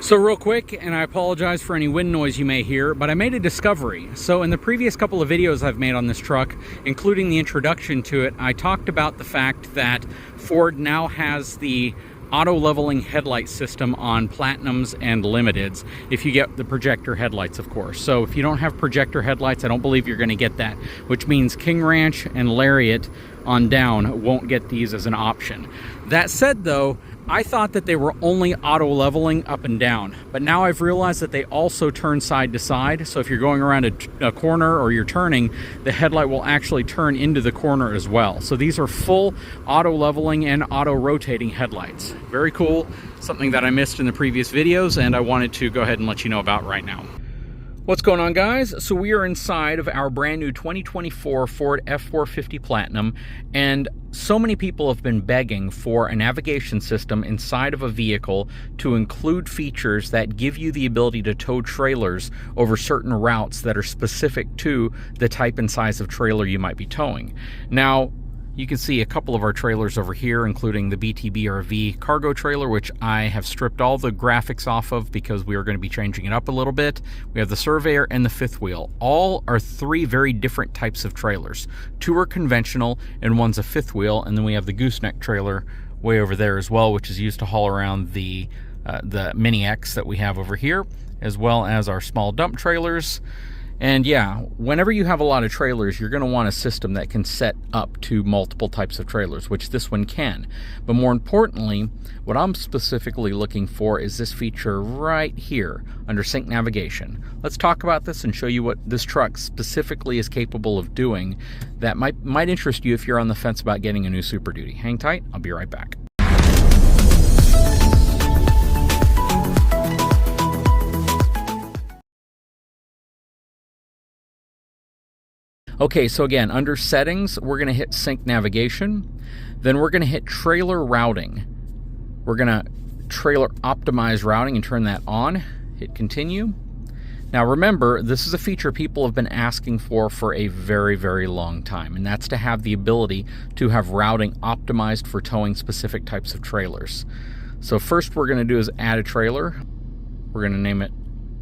So real quick, and I apologize for any wind noise you may hear, but I made a discovery. So in the previous couple of videos I've made on this truck, including the introduction to it, I talked about the fact that Ford now has the auto leveling headlight system on Platinums and Limiteds, if you get the projector headlights, of course. So if you don't have projector headlights, I don't believe you're going to get that, which means King Ranch and Lariat on down won't get these as an option. That said though, I thought that they were only auto leveling up and down, but now I've realized that they also turn side to side. So if you're going around a corner or you're turning, the headlight will actually turn into the corner as well. So these are full auto leveling and auto rotating headlights. Very cool, something that I missed in the previous videos, and I wanted to go ahead and let you know about right now. What's going on, guys? So we are inside of our brand new 2024 Ford F450 Platinum, and so many people have been begging for a navigation system inside of a vehicle to include features that give you the ability to tow trailers over certain routes that are specific to the type and size of trailer you might be towing. Now, you can see a couple of our trailers over here, including the BigTruckBigRV cargo trailer, which I have stripped all the graphics off of because we are going to be changing it up a little bit. We have the Surveyor and the fifth wheel. All are three very different types of trailers. Two are conventional and one's a fifth wheel, and then we have the gooseneck trailer way over there as well, which is used to haul around the Mini X that we have over here, as well as our small dump trailers. And yeah, whenever you have a lot of trailers, you're going to want a system that can set up to multiple types of trailers, which this one can. But more importantly, what I'm specifically looking for is this feature right here under Sync Navigation. Let's talk about this and show you what this truck specifically is capable of doing that might interest you if you're on the fence about getting a new Super Duty. Hang tight, I'll be right back. Okay, so again, under Settings, we're going to hit Sync Navigation. Then we're going to hit Trailer Routing. We're going to Trailer Optimize Routing and turn that on. Hit Continue. Now remember, this is a feature people have been asking for a very, very long time, and that's to have the ability to have routing optimized for towing specific types of trailers. So first we're going to do is add a trailer. We're going to name it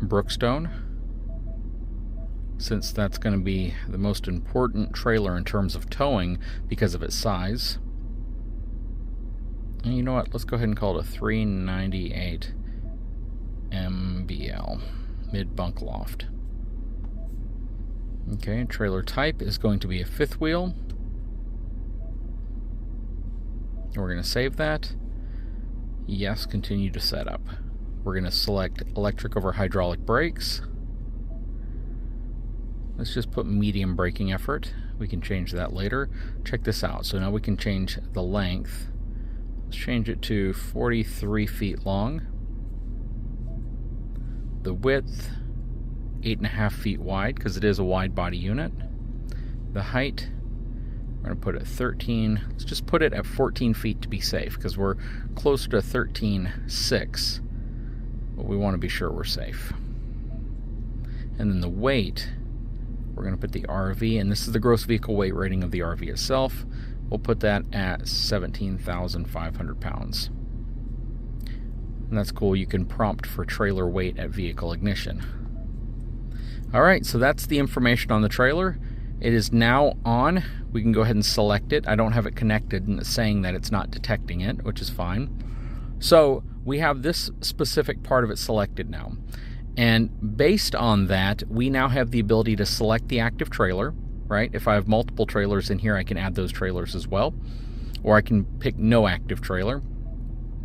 Brookstone, since that's going to be the most important trailer in terms of towing because of its size. And you know what, let's go ahead and call it a 398 MBL, mid-bunk loft. Okay, trailer type is going to be a fifth wheel. We're going to save that. Yes, continue to set up. We're going to select electric over hydraulic brakes. Let's just put medium braking effort. We can change that later. Check this out. So now we can change the length. Let's change it to 43 feet long. The width, 8.5 feet wide, because it is a wide body unit. The height, we're going to put it at 13. Let's just put it at 14 feet to be safe, because we're closer to 13.6. But we want to be sure we're safe. And then the weight, we're going to put the RV, and this is the gross vehicle weight rating of the RV itself. We'll put that at 17,500 pounds. And that's cool. You can prompt for trailer weight at vehicle ignition. Alright, so that's the information on the trailer. It is now on. We can go ahead and select it. I don't have it connected, and it's saying that it's not detecting it, which is fine. So we have this specific part of it selected now. And based on that, we now have the ability to select the active trailer, right? If I have multiple trailers in here, I can add those trailers as well. Or I can pick no active trailer.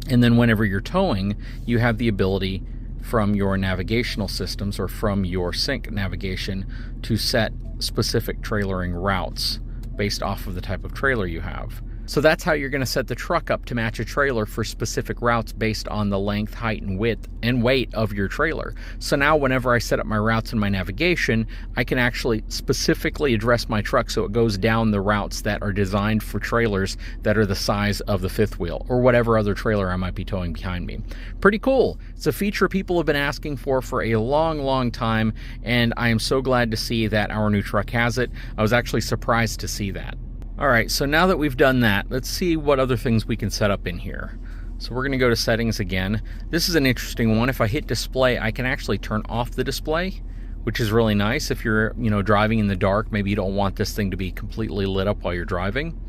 And then whenever you're towing, you have the ability from your navigational systems or from your sync navigation to set specific trailering routes based off of the type of trailer you have. So that's how you're going to set the truck up to match a trailer for specific routes based on the length, height, and width and weight of your trailer. So now whenever I set up my routes in my navigation, I can actually specifically address my truck so it goes down the routes that are designed for trailers that are the size of the fifth wheel or whatever other trailer I might be towing behind me. Pretty cool. It's a feature people have been asking for a long, long time, and I am so glad to see that our new truck has it. I was actually surprised to see that. Alright, so now that we've done that, let's see what other things we can set up in here. So we're going to go to settings again. This is an interesting one. If I hit display, I can actually turn off the display, which is really nice. If you're, driving in the dark, maybe you don't want this thing to be completely lit up while you're driving.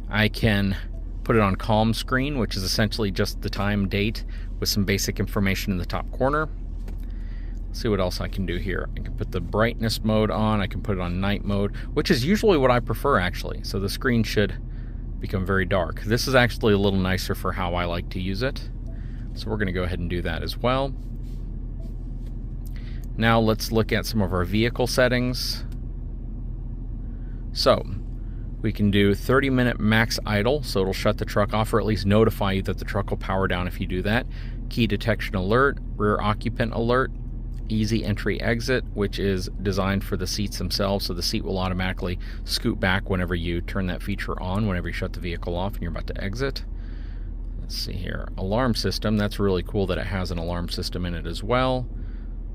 I can put it on calm screen, which is essentially just the time, date, with some basic information in the top corner. Let's see what else I can do here. I can put the brightness mode on. I can put it on night mode, which is usually what I prefer, actually. So the screen should become very dark. This is actually a little nicer for how I like to use it. So we're going to go ahead and do that as well. Now let's look at some of our vehicle settings. So we can do 30-minute max idle, so it'll shut the truck off, or at least notify you that the truck will power down if you do that. Key detection alert, rear occupant alert, easy entry exit, which is designed for the seats themselves, so the seat will automatically scoot back whenever you turn that feature on, whenever you shut the vehicle off and you're about to exit. Let's see here. Alarm system, that's really cool that it has an alarm system in it as well.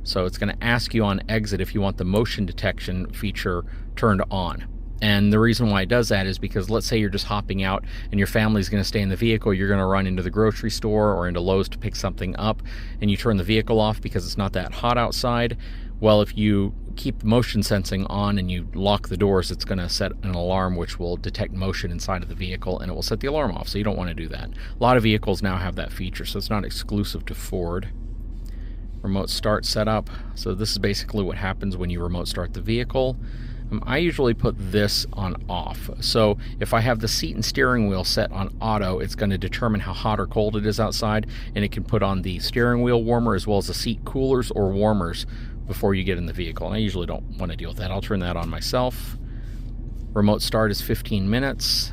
So it's going to ask you on exit if you want the motion detection feature turned on. And the reason why it does that is because let's say you're just hopping out and your family's going to stay in the vehicle, you're going to run into the grocery store or into Lowe's to pick something up, and you turn the vehicle off because it's not that hot outside. Well, if you keep motion sensing on and you lock the doors, it's going to set an alarm which will detect motion inside of the vehicle, and it will set the alarm off, so you don't want to do that. A lot of vehicles now have that feature, so it's not exclusive to Ford. Remote start setup. So this is basically what happens when you remote start the vehicle. I usually put this on off. So if I have the seat and steering wheel set on auto, it's going to determine how hot or cold it is outside, and it can put on the steering wheel warmer as well as the seat coolers or warmers before you get in the vehicle. And I usually don't want to deal with that. I'll turn that on myself. Remote start is 15 minutes.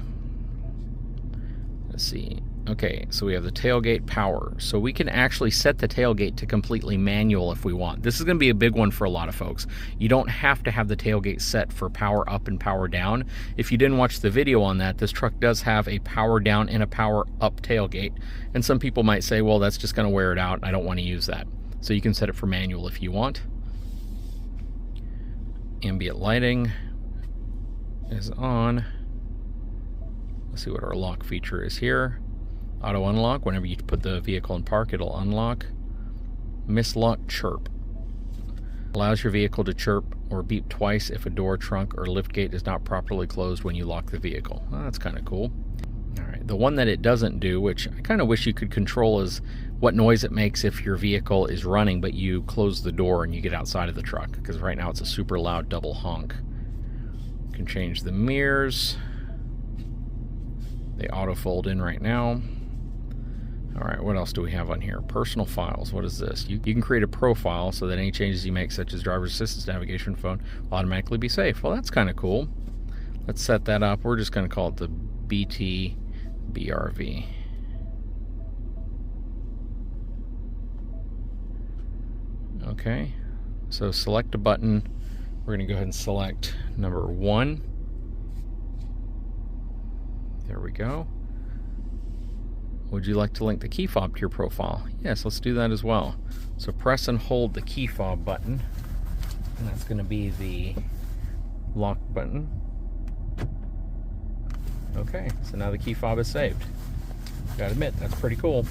Let's see. Okay, so we have the tailgate power. So we can actually set the tailgate to completely manual if we want. This is going to be a big one for a lot of folks. You don't have to have the tailgate set for power up and power down. If you didn't watch the video on that, this truck does have a power down and a power up tailgate. And some people might say, well, that's just going to wear it out. I don't want to use that. So you can set it for manual if you want. Ambient lighting is on. Let's see what our lock feature is here. Auto unlock, whenever you put the vehicle in park, it'll unlock. Mislock chirp. Allows your vehicle to chirp or beep twice if a door, trunk, or liftgate is not properly closed when you lock the vehicle. Well, that's kind of cool. Alright, the one that it doesn't do, which I kind of wish you could control, is what noise it makes if your vehicle is running but you close the door and you get outside of the truck, because right now it's a super loud double honk. You can change the mirrors. They auto fold in right now. Alright, what else do we have on here? Personal files. What is this? You can create a profile so that any changes you make, such as driver's assistance, navigation, phone, will automatically be saved. Well, that's kind of cool. Let's set that up. We're just going to call it the BigTruckBigRV. Okay, so select a button. We're going to go ahead and select number 1. There we go. Would you like to link the key fob to your profile? Yes, let's do that as well. So press and hold the key fob button, and that's going to be the lock button. Okay, so now the key fob is saved. Gotta admit, that's pretty cool.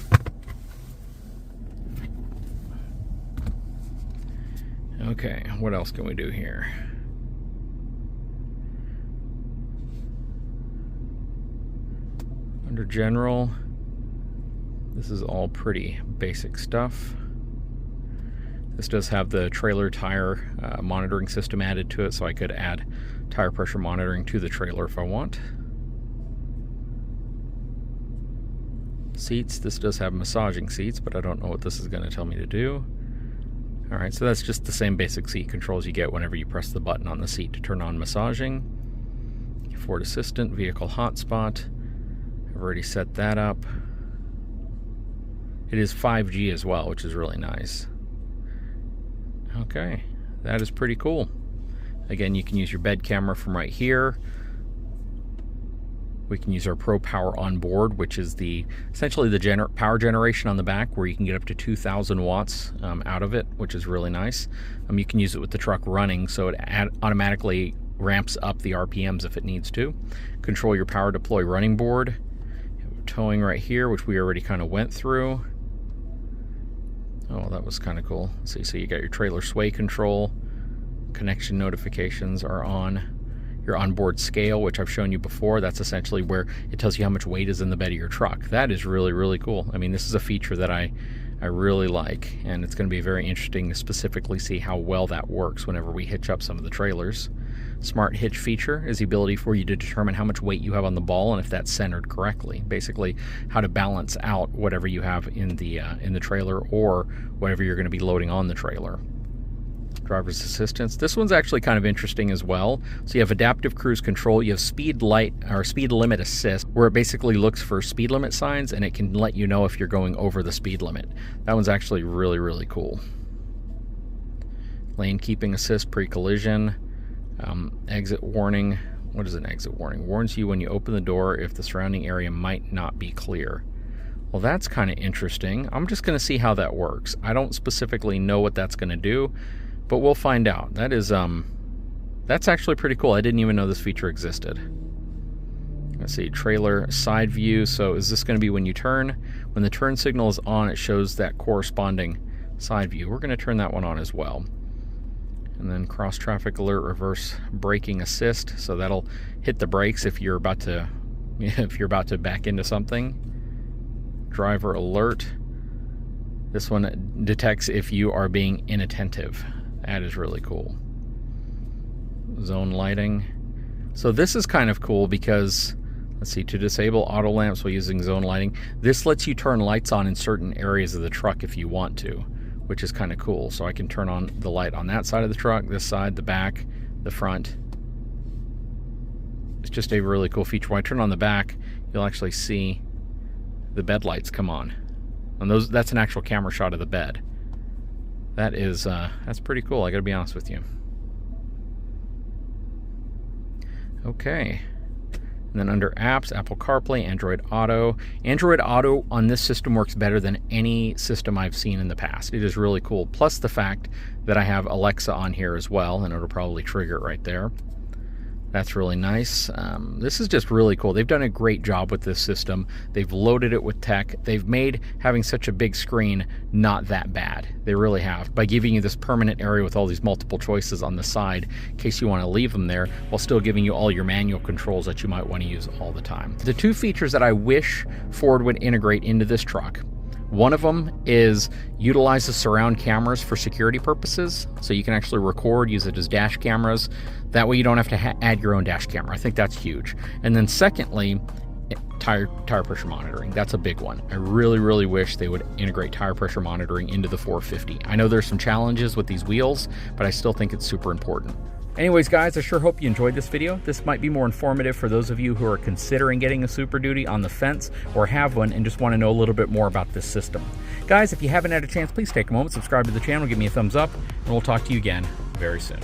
Okay, what else can we do here? Under general, this is all pretty basic stuff. This does have the trailer tire monitoring system added to it, so I could add tire pressure monitoring to the trailer if I want. Seats, this does have massaging seats, but I don't know what this is going to tell me to do. Alright, so that's just the same basic seat controls you get whenever you press the button on the seat to turn on massaging. Ford Assistant, vehicle hotspot. I've already set that up. It is 5G as well, which is really nice. Okay, that is pretty cool. Again, you can use your bed camera from right here. We can use our Pro Power on board, which is essentially the power generation on the back, where you can get up to 2,000 watts out of it, which is really nice. You can use it with the truck running, so it automatically ramps up the RPMs if it needs to. Control your power deploy running board. towing right here, which we already kind of went through. Oh, that was kind of cool. Let's see, so you got your trailer sway control, connection notifications are on. Your onboard scale, which I've shown you before, that's essentially where it tells you how much weight is in the bed of your truck. That is really, really cool. I mean, this is a feature that I really like, and it's going to be very interesting to specifically see how well that works whenever we hitch up some of the trailers. Smart hitch feature is the ability for you to determine how much weight you have on the ball and if that's centered correctly. Basically, how to balance out whatever you have in the trailer or whatever you're going to be loading on the trailer. Driver's assistance. This one's actually kind of interesting as well. So you have adaptive cruise control, you have speed light or speed limit assist, where it basically looks for speed limit signs and it can let you know if you're going over the speed limit. That one's actually really, really cool. Lane keeping assist, pre-collision, exit warning. What is an exit warning? Warns you when you open the door if the surrounding area might not be clear. Well, that's kind of interesting. I'm just going to see how that works. I don't specifically know what that's going to do, but we'll find out. That is, that's actually pretty cool. I didn't even know this feature existed. Let's see, trailer side view. So is this going to be when you turn? When the turn signal is on, it shows that corresponding side view. We're going to turn that one on as well. And then cross traffic alert, reverse braking assist. So that'll hit the brakes if you're about to back into something. Driver alert. This one detects if you are being inattentive. That is really cool. Zone lighting. So this is kind of cool because, let's see, to disable auto lamps while using zone lighting, this lets you turn lights on in certain areas of the truck if you want to, which is kind of cool. So I can turn on the light on that side of the truck, this side, the back, the front. It's just a really cool feature. When I turn on the back, you'll actually see the bed lights come on. And that's an actual camera shot of the bed. That is, that's pretty cool, I gotta be honest with you. Okay. And then under apps, Apple CarPlay, Android Auto. Android Auto on this system works better than any system I've seen in the past. It is really cool. Plus the fact that I have Alexa on here as well, and it'll probably trigger it right there. That's really nice. This is just really cool. They've done a great job with this system. They've loaded it with tech. They've made having such a big screen not that bad. They really have. By giving you this permanent area with all these multiple choices on the side in case you want to leave them there, while still giving you all your manual controls that you might want to use all the time. The two features that I wish Ford would integrate into this truck, one of them is utilize the surround cameras for security purposes. So you can actually record, use it as dash cameras. That way you don't have to add your own dash camera. I think that's huge. And then secondly, tire pressure monitoring. That's a big one. I really, really wish they would integrate tire pressure monitoring into the 450. I know there's some challenges with these wheels, but I still think it's super important. Anyways, guys, I sure hope you enjoyed this video. This might be more informative for those of you who are considering getting a Super Duty, on the fence, or have one and just want to know a little bit more about this system. Guys, if you haven't had a chance, please take a moment, subscribe to the channel, give me a thumbs up, and we'll talk to you again very soon.